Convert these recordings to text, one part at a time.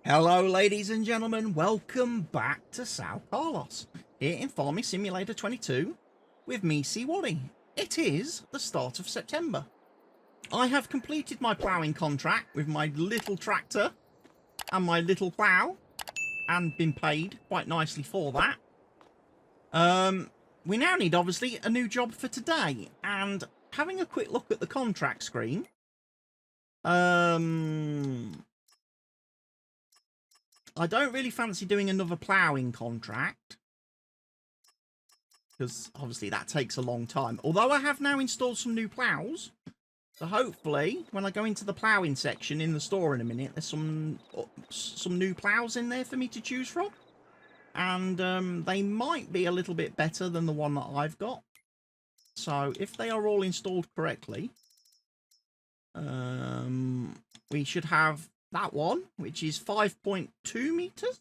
Hello ladies and gentlemen, welcome back to São Carlos, here in Farming Simulator 22 with me, Waddy. It is the start of September. I have completed my ploughing contract with my little tractor and my little plough and been paid quite nicely for that. We now need obviously a new job for today, and having a quick look at the contract screen, I don't really fancy doing another ploughing contract, because obviously that takes a long time. Although I have now installed some new ploughs, so hopefully when I go into the ploughing section in the store in a minute, there's some new ploughs in there for me to choose from. And they might be a little bit better than the one that I've got. So if they are all installed correctly, we should have that one, which is 5.2 meters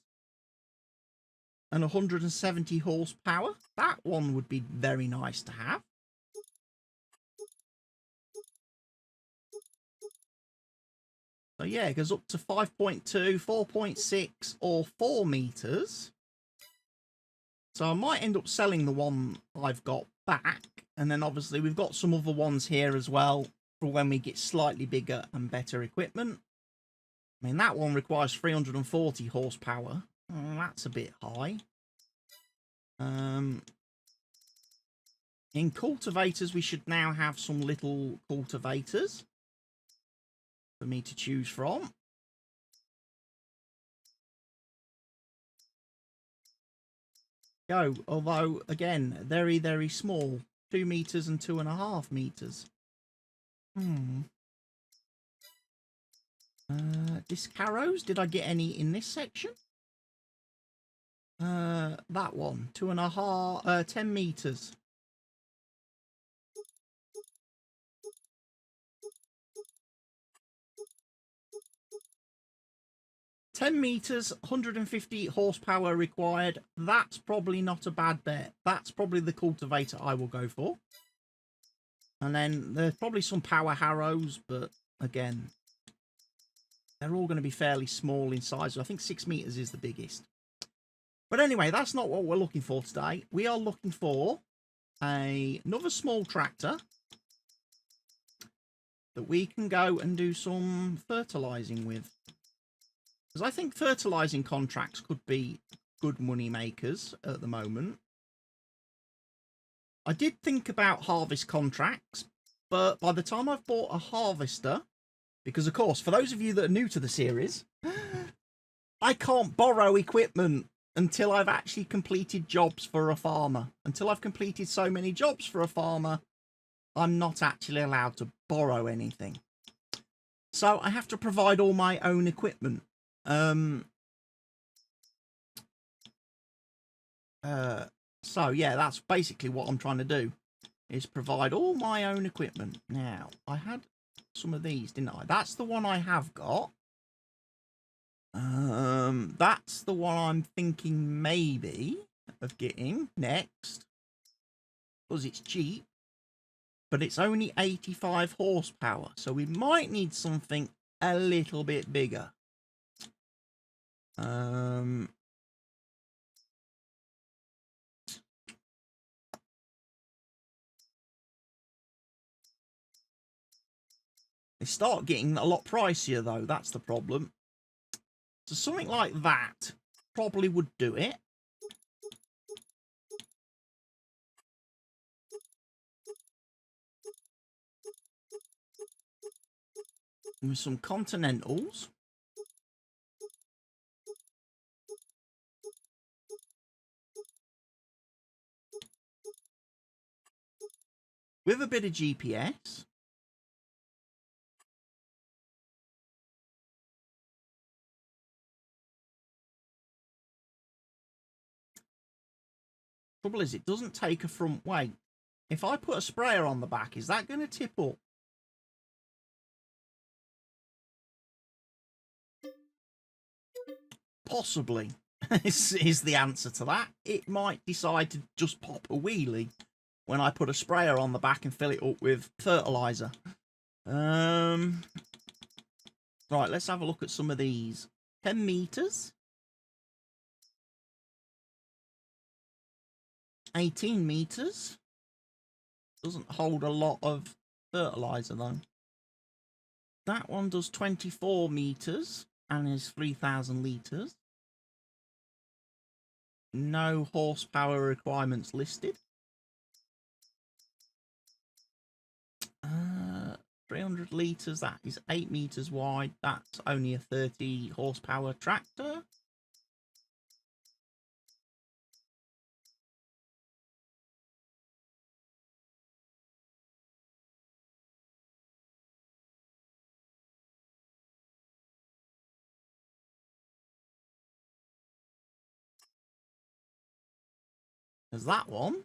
and 170 horsepower. That one would be very nice to have. So yeah, it goes up to 5.2, 4.6 or 4 meters. So I might end up selling the one I've got back. And then obviously we've got some other ones here as well for when we get slightly bigger and better equipment. I mean, that one requires 340 horsepower. That's a bit high. In cultivators, we should now have some little cultivators for me to choose from. Although, again, very, very small. 2 meters and 2.5 meters. Disc harrows, did I get any in this section? That one, 10 meters. $10 meters, 150 horsepower required. That's probably not a bad bet. That's probably the cultivator I will go for. And then there's probably some power harrows, but again, they're all going to be fairly small in size. So I think 6 meters is the biggest. But anyway, that's not what we're looking for today. We are looking for another small tractor that we can go and do some fertilizing with. Because I think fertilizing contracts could be good money makers at the moment. I did think about harvest contracts, but by the time I've bought a harvester, because of course, for those of you that are new to the series, I can't borrow equipment until I've actually completed jobs for a farmer. Until I've completed so many jobs for a farmer, I'm not actually allowed to borrow anything. So I have to provide all my own equipment. So yeah, that's basically what I'm trying to do, is provide all my own equipment. Now, I had some of these, didn't I? That's the one I have got. That's the one I'm thinking maybe of getting next, because it's cheap, but it's only 85 horsepower, so we might need something a little bit bigger. They start getting a lot pricier though, that's the problem. So something like that probably would do it. With some Continentals. With a bit of GPS. Trouble is, it doesn't take a front weight. If I put a sprayer on the back, is that going to tip up? Possibly is the answer to that. It might decide to just pop a wheelie when I put a sprayer on the back and fill it up with fertilizer. Right, let's have a look at some of these. 10 meters. 18 meters. Doesn't hold a lot of fertilizer though. That one does 24 meters and is 3,000 liters. No horsepower requirements listed. 300 liters, that is 8 meters wide. That's only a 30 horsepower tractor. There's that one.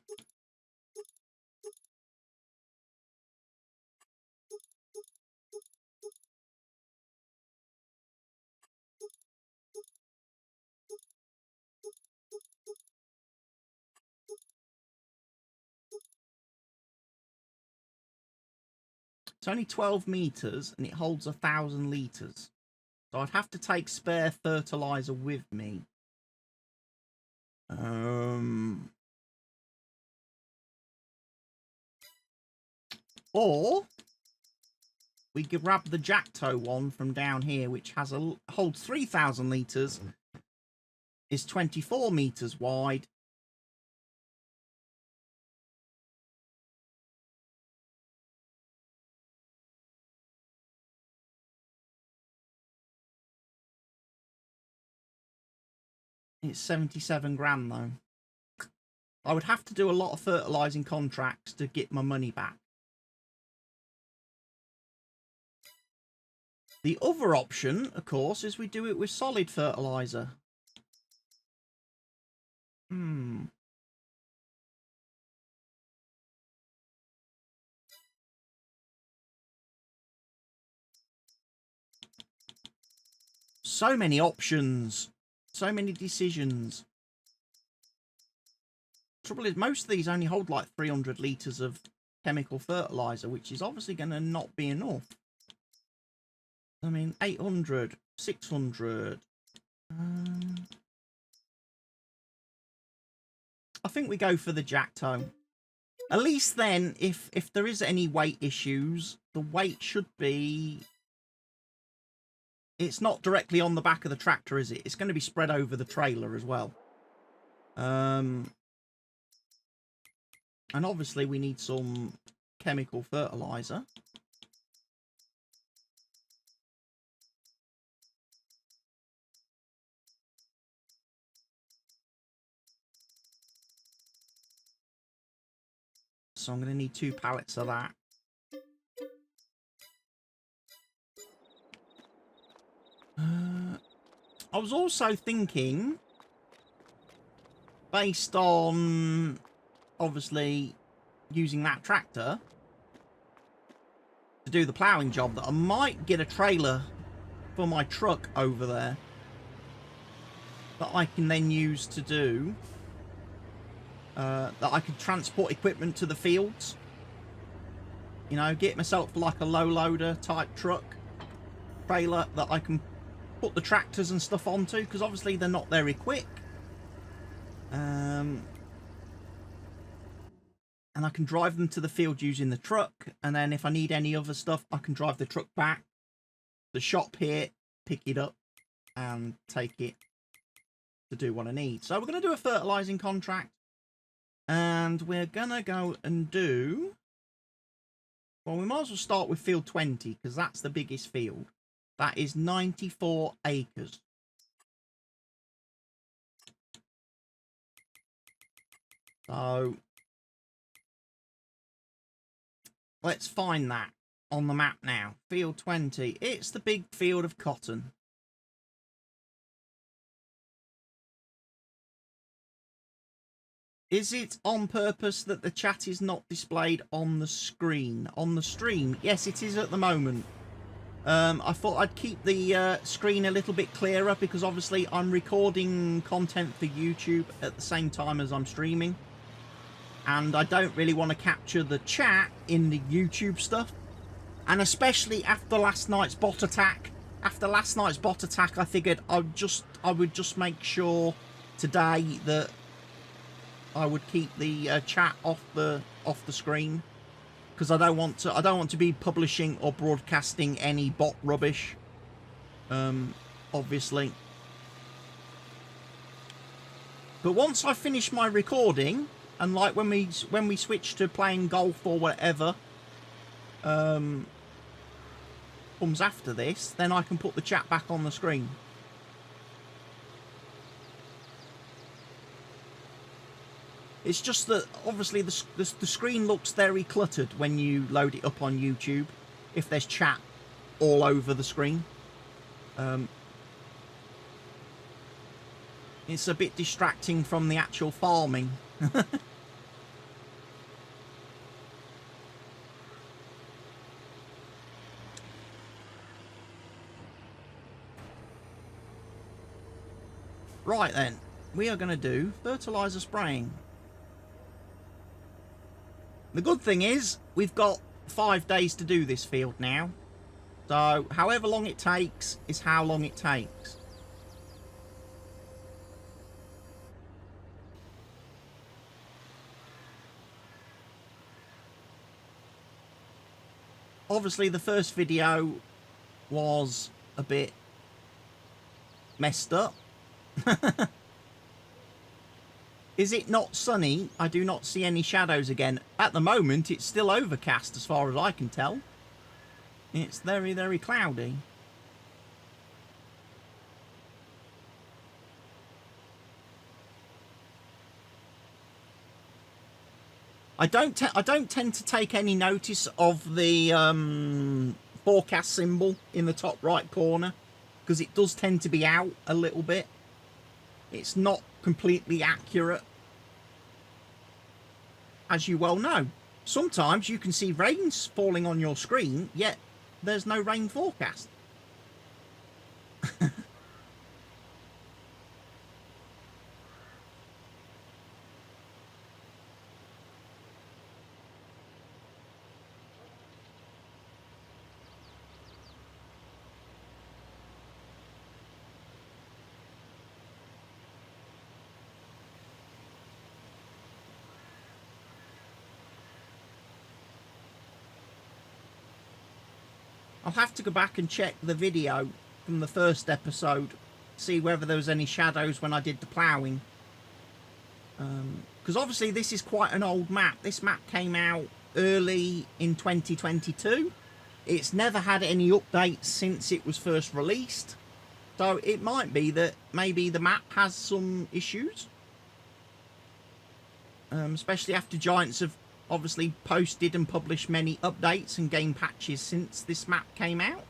It's only 12 meters and it holds 1,000 liters. So I'd have to take spare fertilizer with me. Or we could grab the Jataí one from down here, which has holds 3,000 liters, is 24 meters wide. It's 77 grand though. I would have to do a lot of fertilizing contracts to get my money back. The other option, of course, is we do it with solid fertilizer. So many options. So many decisions. Trouble is, most of these only hold like 300 litres of chemical fertilizer, which is obviously going to not be enough. I mean, 800, 600. I think we go for the Jataí. At least then, if there is any weight issues, the weight should be... It's not directly on the back of the tractor, is it? It's going to be spread over the trailer as well. And obviously we need some chemical fertilizer. So I'm going to need 2 pallets of that. I was also thinking, based on obviously using that tractor to do the ploughing job, that I might get a trailer for my truck over there that I can then use to do that I could transport equipment to the fields. You know, get myself like a low loader type truck trailer that I can put the tractors and stuff onto, because obviously they're not very quick. And I can drive them to the field using the truck, and then if I need any other stuff, I can drive the truck back to the shop here, pick it up and take it to do what I need. So we're going to do a fertilizing contract, and we're going to go and do, well, we might as well start with field 20 because that's the biggest field. That is 94 acres. So let's find that on the map now. Field 20. It's the big field of cotton. Is it on purpose that the chat is not displayed on the screen? On the stream? Yes, it is at the moment. I thought I'd keep the screen a little bit clearer because obviously I'm recording content for YouTube at the same time as I'm streaming. And I don't really want to capture the chat in the YouTube stuff. And especially after last night's bot attack, after last night's bot attack, I figured I would just make sure today that I would keep the chat off the screen, because I don't want to be publishing or broadcasting any bot rubbish. Obviously. But once I finish my recording, and like when we switch to playing golf or whatever, comes after this, then I can put the chat back on the screen. It's just that obviously the screen looks very cluttered when you load it up on YouTube, if there's chat all over the screen. It's a bit distracting from the actual farming. Right then, we are going to do fertilizer spraying. The good thing is we've got 5 days to do this field now. So however long it takes is how long it takes. Obviously the first video was a bit messed up. Is it not sunny? I do not see any shadows again. At the moment it's still overcast as far as I can tell. It's very, very cloudy. I don't tend to take any notice of the forecast symbol in the top right corner, because it does tend to be out a little bit. It's not completely accurate, as you well know. Sometimes you can see rains falling on your screen, yet there's no rain forecast. I'll have to go back and check the video from the first episode, see whether there was any shadows when I did the ploughing. Because obviously this is quite an old map. This map came out early in 2022. It's never had any updates since it was first released. So it might be that maybe the map has some issues. Especially after Giants have obviously posted and published many updates and game patches since this map came out.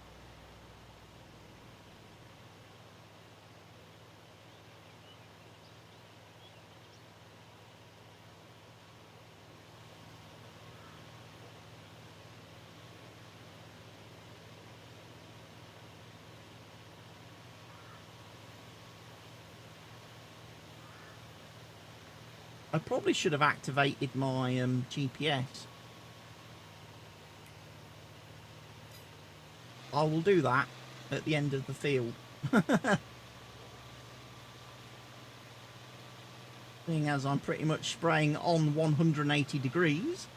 I probably should have activated my GPS. I will do that at the end of the field. Seeing as I'm pretty much spraying on 180 degrees.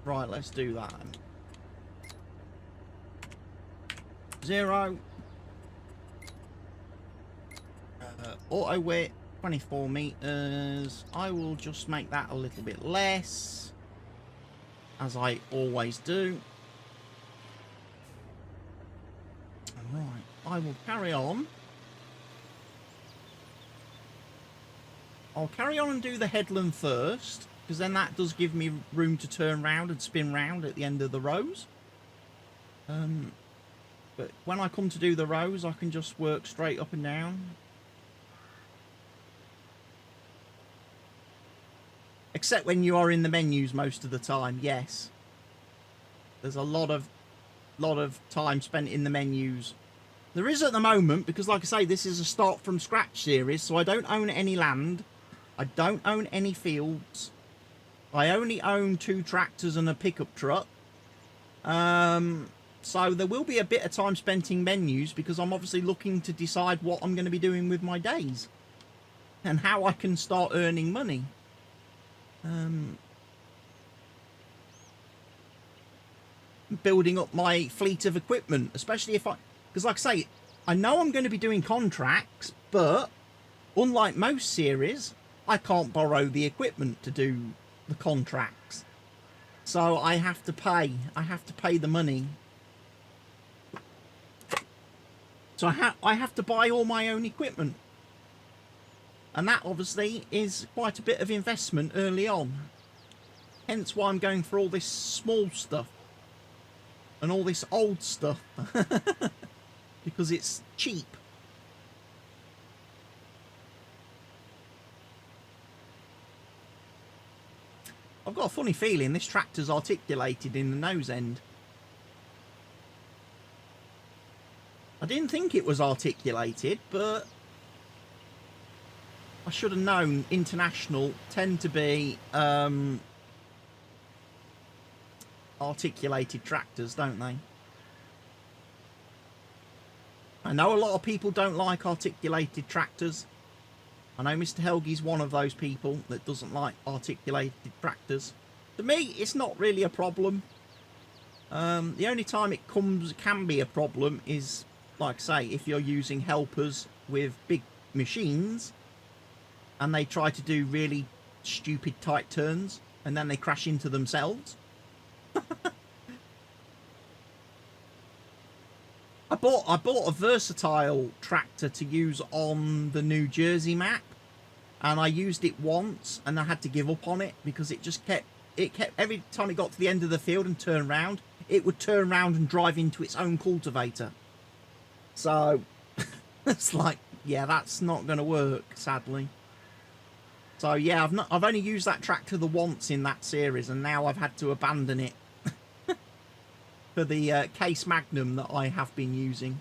Right, let's do that. 0. Auto width 24 meters. I will just make that a little bit less, as I always do. Right, I will carry on. I'll carry on and do the headland first, because then that does give me room to turn round and spin round at the end of the rows. But when I come to do the rows, I can just work straight up and down. Except when you are in the menus most of the time, yes. There's a lot of time spent in the menus. There is at the moment, because like I say, this is a start from scratch series, so I don't own any land. I don't own any fields. I only own 2 tractors and a pickup truck. So there will be a bit of time spent in menus, because I'm obviously looking to decide what I'm going to be doing with my days and how I can start earning money. Building up my fleet of equipment, especially if because like I say, I know I'm going to be doing contracts, but unlike most series, I can't borrow the equipment to do the contracts, so I have to pay the money. So I have to buy all my own equipment, and that obviously is quite a bit of investment early on, hence why I'm going for all this small stuff and all this old stuff because it's cheap. I've got a funny feeling this tractor's articulated in the nose end. I didn't think it was articulated, but I should have known. International tend to be articulated tractors, don't they? I know a lot of people don't like articulated tractors. I know Mr. Helgi's one of those people that doesn't like articulated tractors. To me, it's not really a problem. The only time it can be a problem is, like I say, if you're using helpers with big machines and they try to do really stupid tight turns and then they crash into themselves. I bought a versatile tractor to use on the New Jersey map, and I used it once and I had to give up on it because it kept every time it got to the end of the field and turned round, it would turn round and drive into its own cultivator. So it's like, yeah, that's not going to work, sadly. So yeah, I've only used that tractor the once in that series, and now I've had to abandon it for the Case Magnum that I have been using.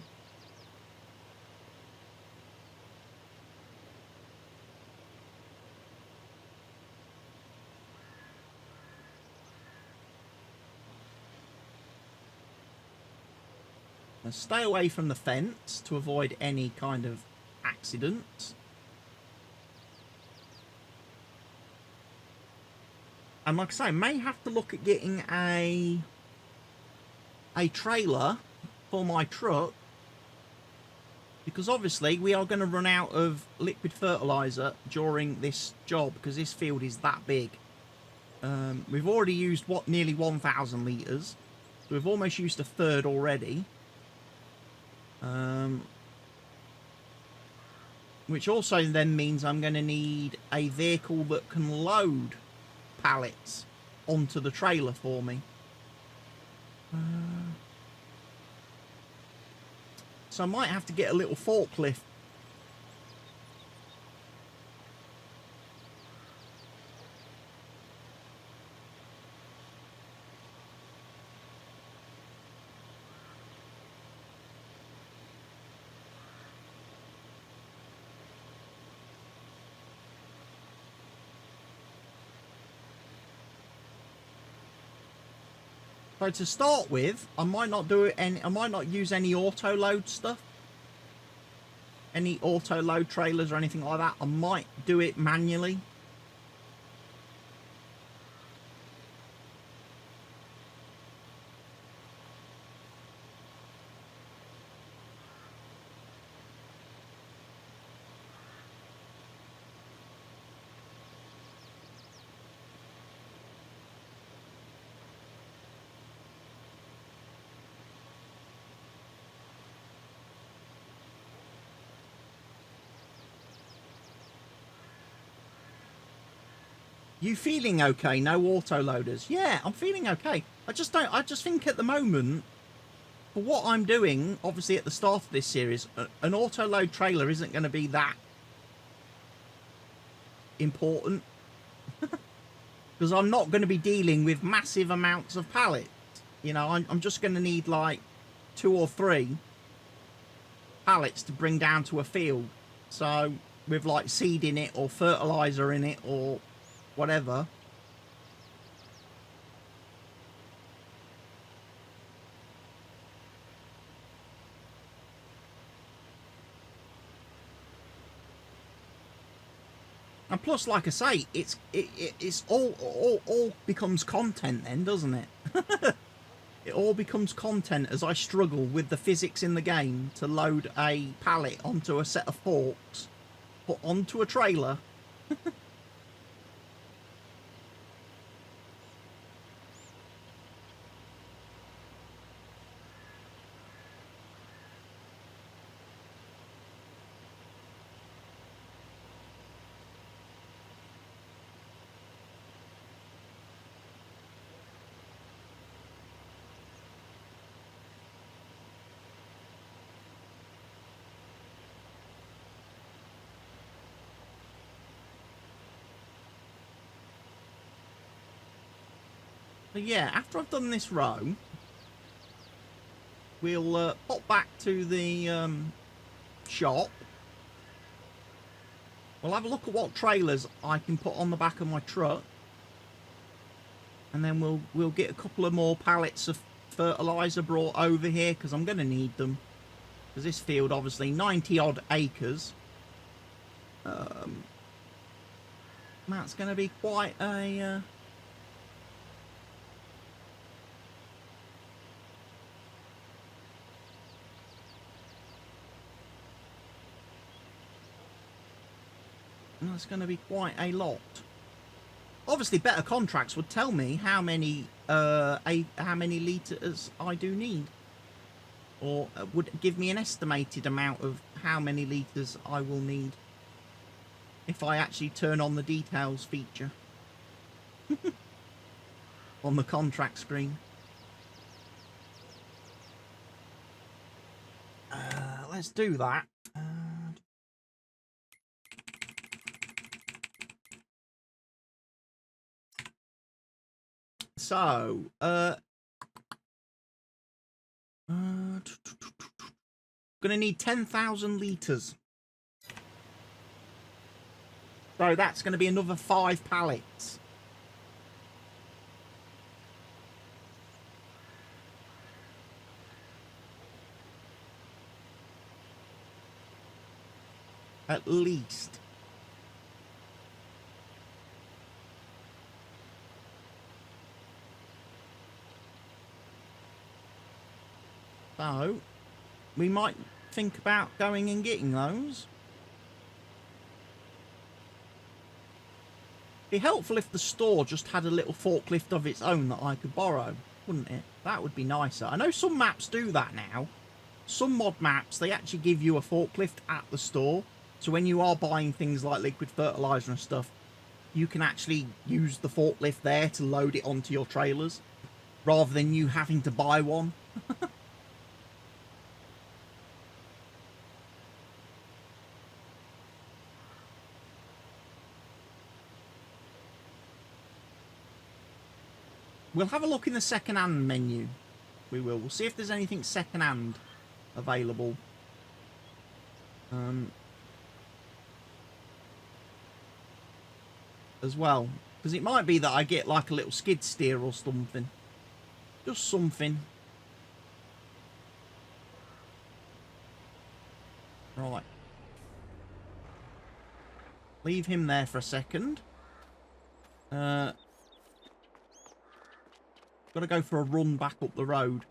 Now stay away from the fence to avoid any kind of accidents. And like I say, I may have to look at getting a trailer for my truck, because obviously we are going to run out of liquid fertilizer during this job, because this field is that big. We've already used nearly 1,000 litres, so we've almost used a third already, which also then means I'm going to need a vehicle that can load pallets onto the trailer for me. So I might have to get a little forklift. So to start with, I might not use any auto load stuff, any auto load trailers or anything like that. I might do it manually. You feeling okay? No auto loaders? Yeah, I'm feeling okay. I just think at the moment, for what I'm doing, obviously at the start of this series, an auto load trailer isn't going to be that important. Because I'm not going to be dealing with massive amounts of pallets. You know, I'm just going to need like 2 or 3 pallets to bring down to a field. So with like seed in it or fertilizer in it or whatever. And plus, like I say, it's all becomes content then, doesn't it? It all becomes content as I struggle with the physics in the game to load a pallet onto a set of forks, put onto a trailer. So yeah, after I've done this row, we'll pop back to the shop. We'll have a look at what trailers I can put on the back of my truck, and then we'll get a couple of more pallets of fertilizer brought over here because I'm going to need them. Because this field, obviously, 90 odd acres. That's going to be quite a that's going to be quite a lot. Obviously, better contracts would tell me how many litres I do need, or would give me an estimated amount of how many litres I will need if I actually turn on the details feature on the contract screen. Let's do that. So, gonna need 10,000 litres. So that's gonna be another 5 pallets. At least. So, we might think about going and getting those. Be helpful if the store just had a little forklift of its own that I could borrow, wouldn't it? That would be nicer. I know some maps do that now. Some mod maps, they actually give you a forklift at the store. So when you are buying things like liquid fertilizer and stuff, you can actually use the forklift there to load it onto your trailers, rather than you having to buy one. We'll have a look in the second-hand menu. We will. We'll see if there's anything second-hand available. As well. Because it might be that I get like a little skid steer or something. Just something. Right. Leave him there for a second. Got to go for a run back up the road.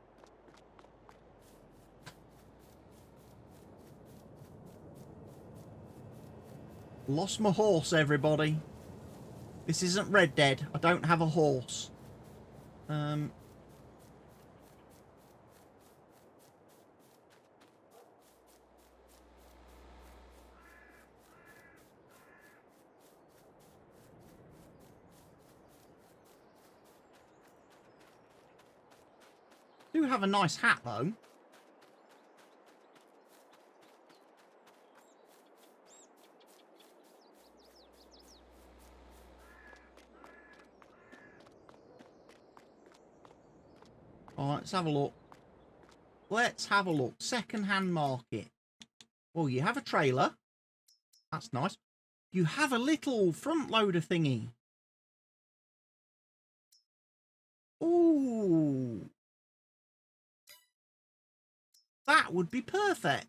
Lost my horse, everybody. This isn't Red Dead. I don't have a horse. Do have a nice hat, though. All right, let's have a look. Let's have a look. Second-hand market. Well, you have a trailer. That's nice. You have a little front loader thingy. Ooh. That would be perfect.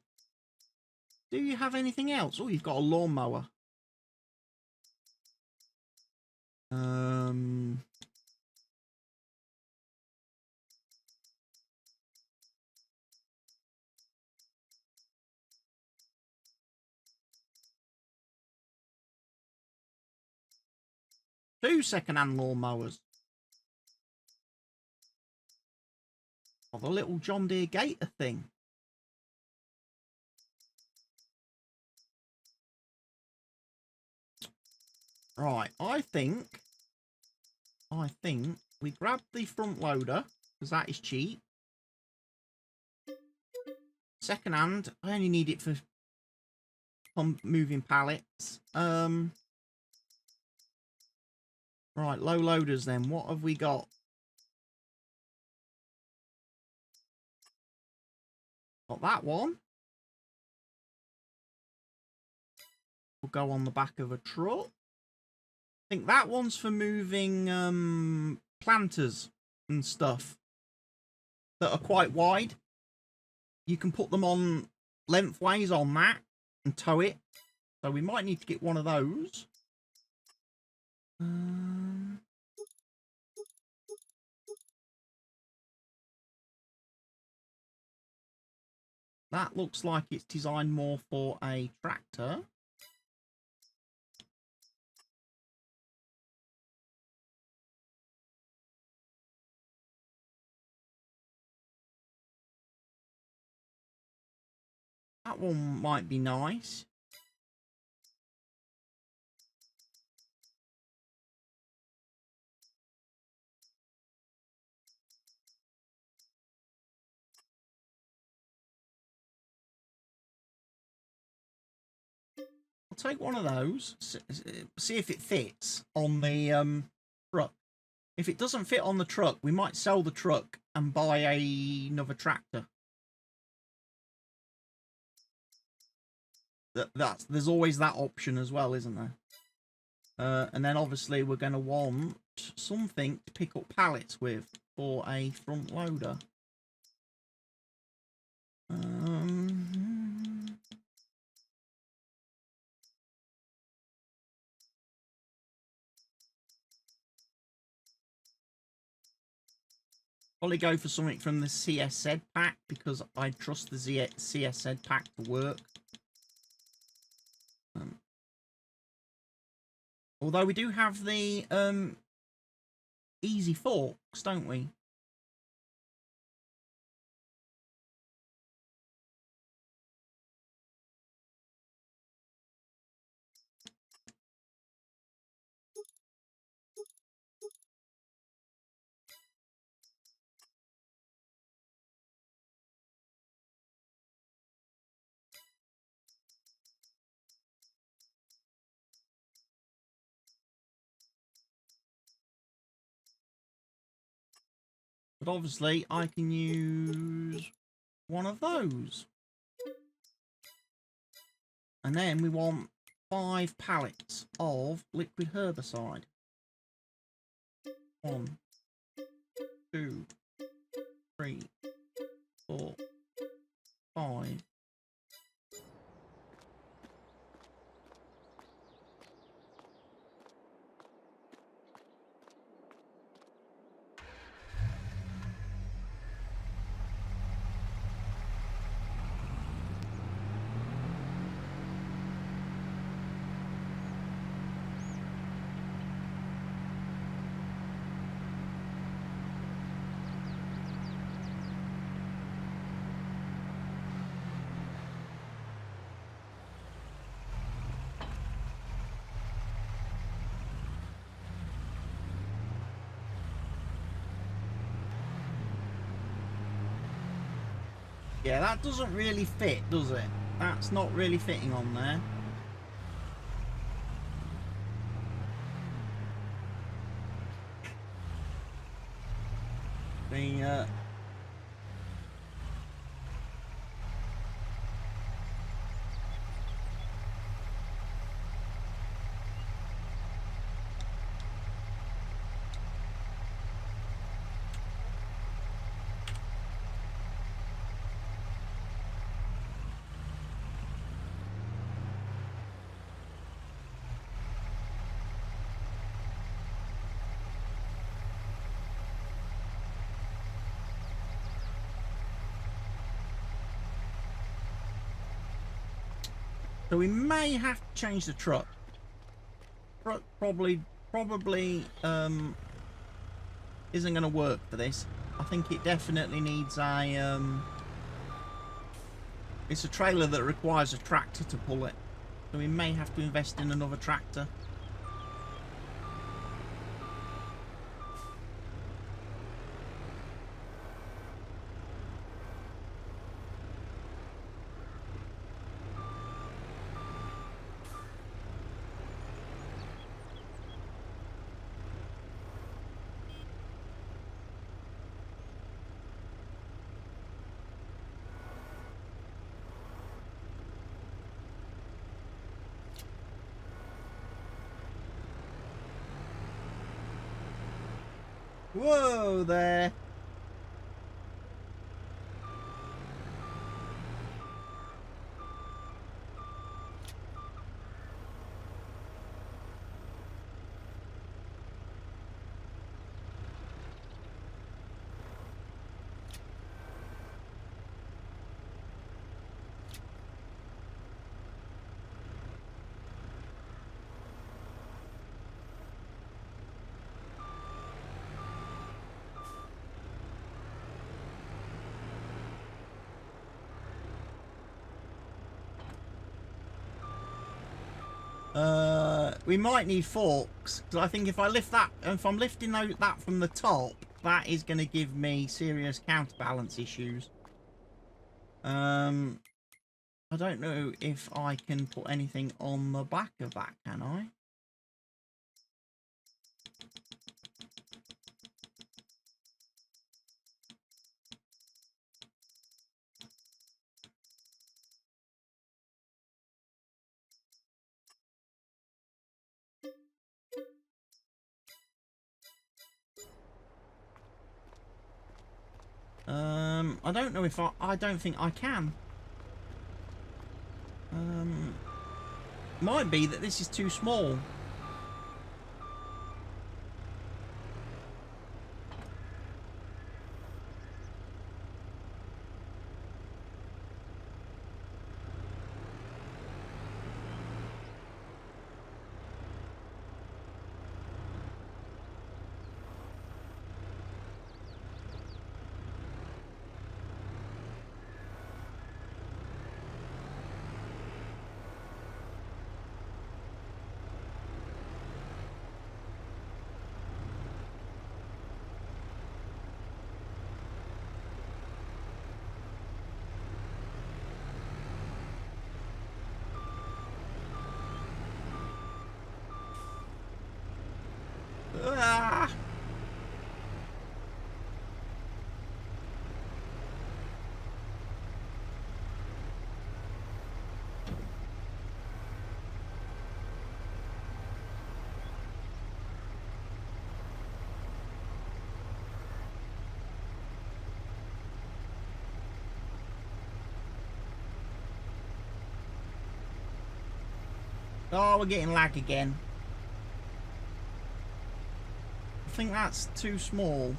Do you have anything else? Oh, you've got a lawnmower. Two second-hand lawnmowers. Oh, the little John Deere Gator thing. Right, I think we grab the front loader because that is cheap. Second hand, I only need it for moving pallets. Right, low loaders then. What have we got? Got that one. Will go on the back of a truck. I think that one's for moving planters and stuff that are quite wide. You can put them on lengthways on that and tow it. So we might need to get one of those. That looks like it's designed more for a tractor. That one might be nice. I'll take one of those, see if it fits on the truck. If it doesn't fit on the truck, we might sell the truck and buy another tractor. There's always that option as well, isn't there? And then obviously we're going to want something to pick up pallets with for a front loader. Probably go for something from the CSZ pack because I trust the CSZ pack to work. Although we do have the easy forks, don't we? But obviously I can use one of those. And then we want 5 pallets of liquid herbicide. 1, 2, 3, 4, 5. Yeah, that doesn't really fit, does it? That's not really fitting on there. So we may have to change the truck. Truck probably isn't going to work for this. I think it definitely needs a it's a trailer that requires a tractor to pull it. So we may have to invest in another tractor. Whoa there. We might need forks, because I think if I lift that, if I'm lifting that from the top, that is going to give me serious counterbalance issues. I don't know if I can put anything on the back of that, can I? I don't know if I don't think I can. Might be that this is too small. Ah! Oh, we're getting lag again. I think that's too small.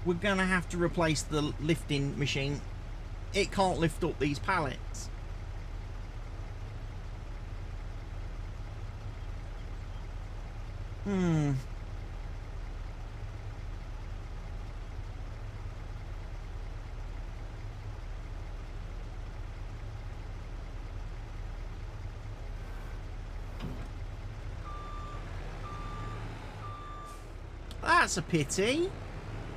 We're going to have to replace the lifting machine. It can't lift up these pallets. That's a pity,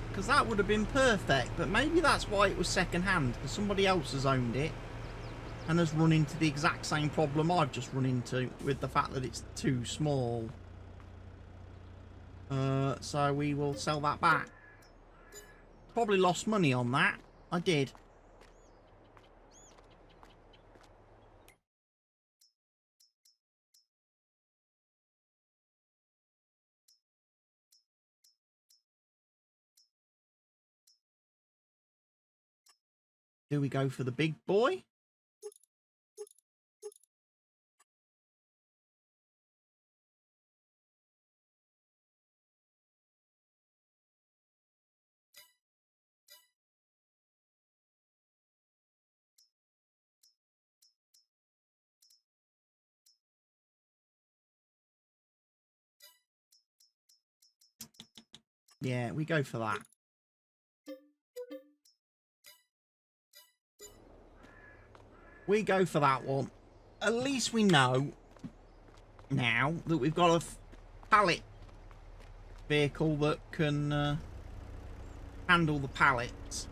because that would have been perfect, but maybe that's why it was second hand, because somebody else has owned it and has run into the exact same problem I've just run into with the fact that it's too small. So we will sell that back. Probably lost money on that. I did. Do we go for the big boy? Yeah, we go for that. We go for that one. At least we know now that we've got a pallet vehicle that can handle the pallets.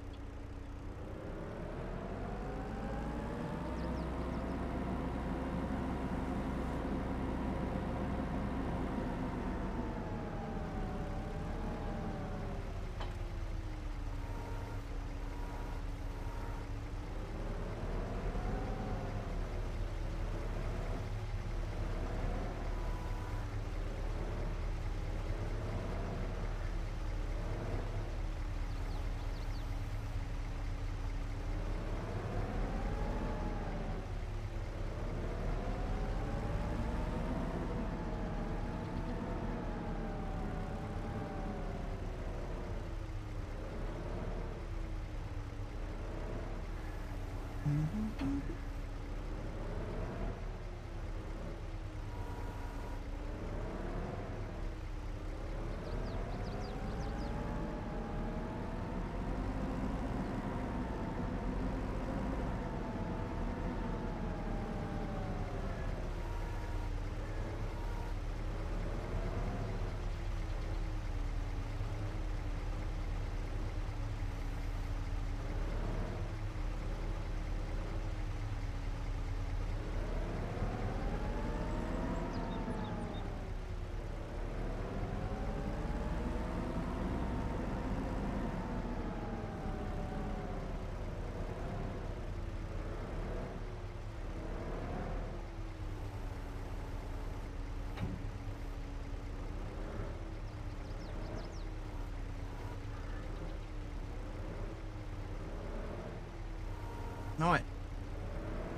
Right,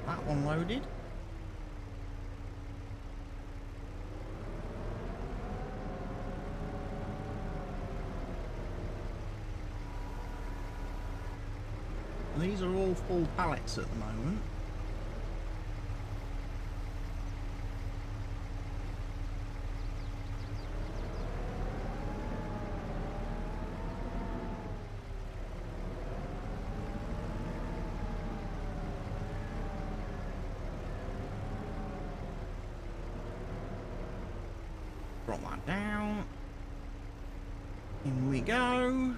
that one loaded. And these are all full pallets at the moment. Drop that down. In we go.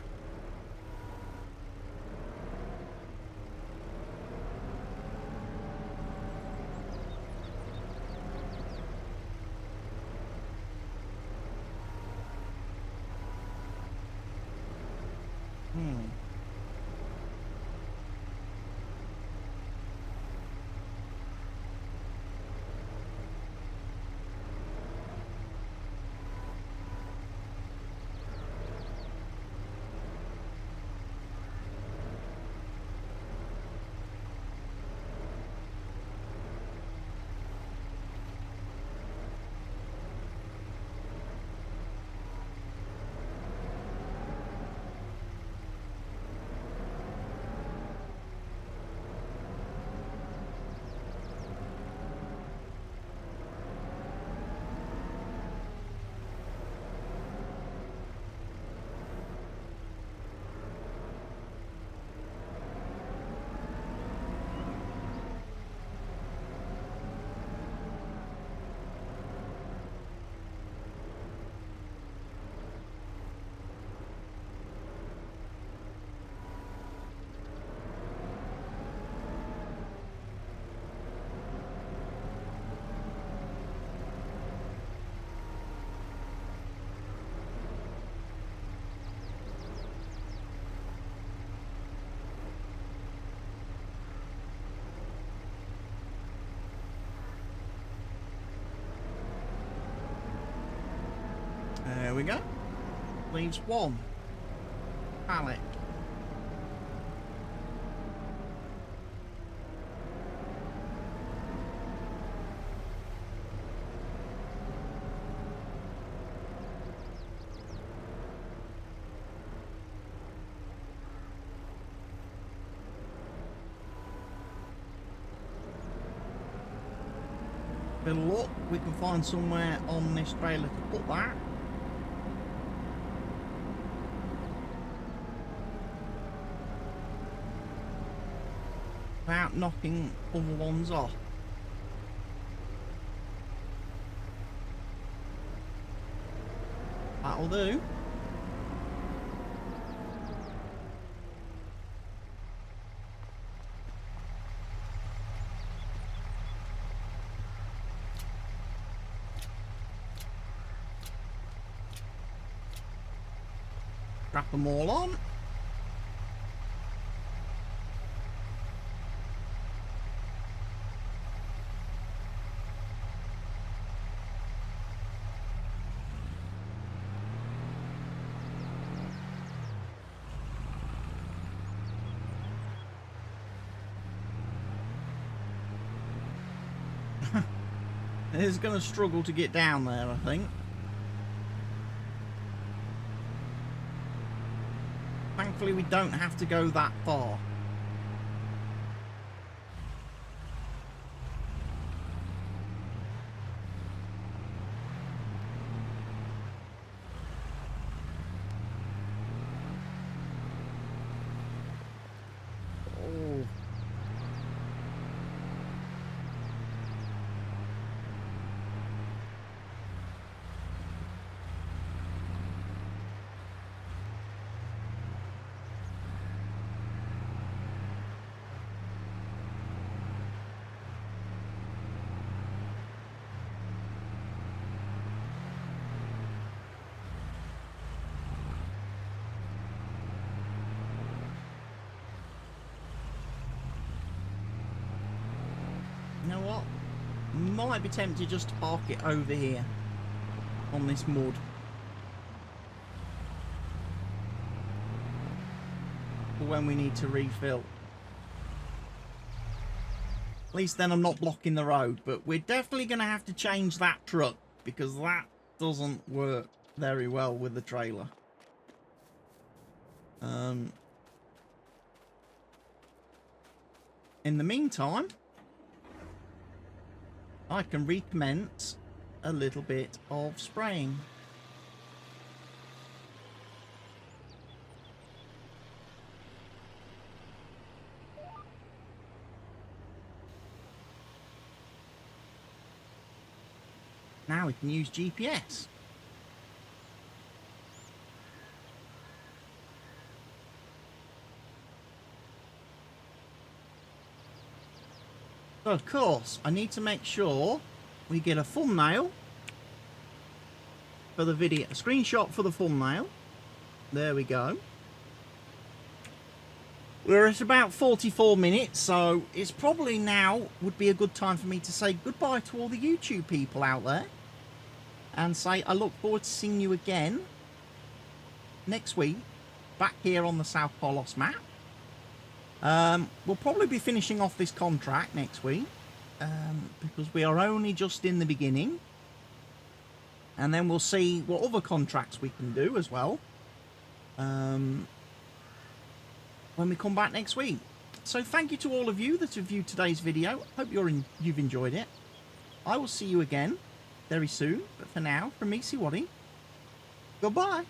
There we go. Leaves one pallet. Bit of luck, we can find somewhere on this trailer to put that. without knocking other ones off. That'll do. Wrap them all on. It's going to struggle to get down there, I think. Thankfully, we don't have to go that far. Oh. You know what? Might be tempted just to park it over here on this mud. For when we need to refill. At least then I'm not blocking the road. But we're definitely going to have to change that truck, because that doesn't work very well with the trailer. In the meantime, I can recommence a little bit of spraying. Now we can use GPS. So of course, I need to make sure we get a thumbnail for the video, a screenshot for the thumbnail. There we go. We're at about 44 minutes, so it's probably now would be a good time for me to say goodbye to all the YouTube people out there. And say I look forward to seeing you again next week, back here on the South Carlos map. We'll probably be finishing off this contract next week, because we are only just in the beginning. And then we'll see what other contracts we can do as well, when we come back next week. So thank you to all of you that have viewed today's video. Hope you've enjoyed it. I will see you again very soon. But for now, from me, Siwadi, goodbye.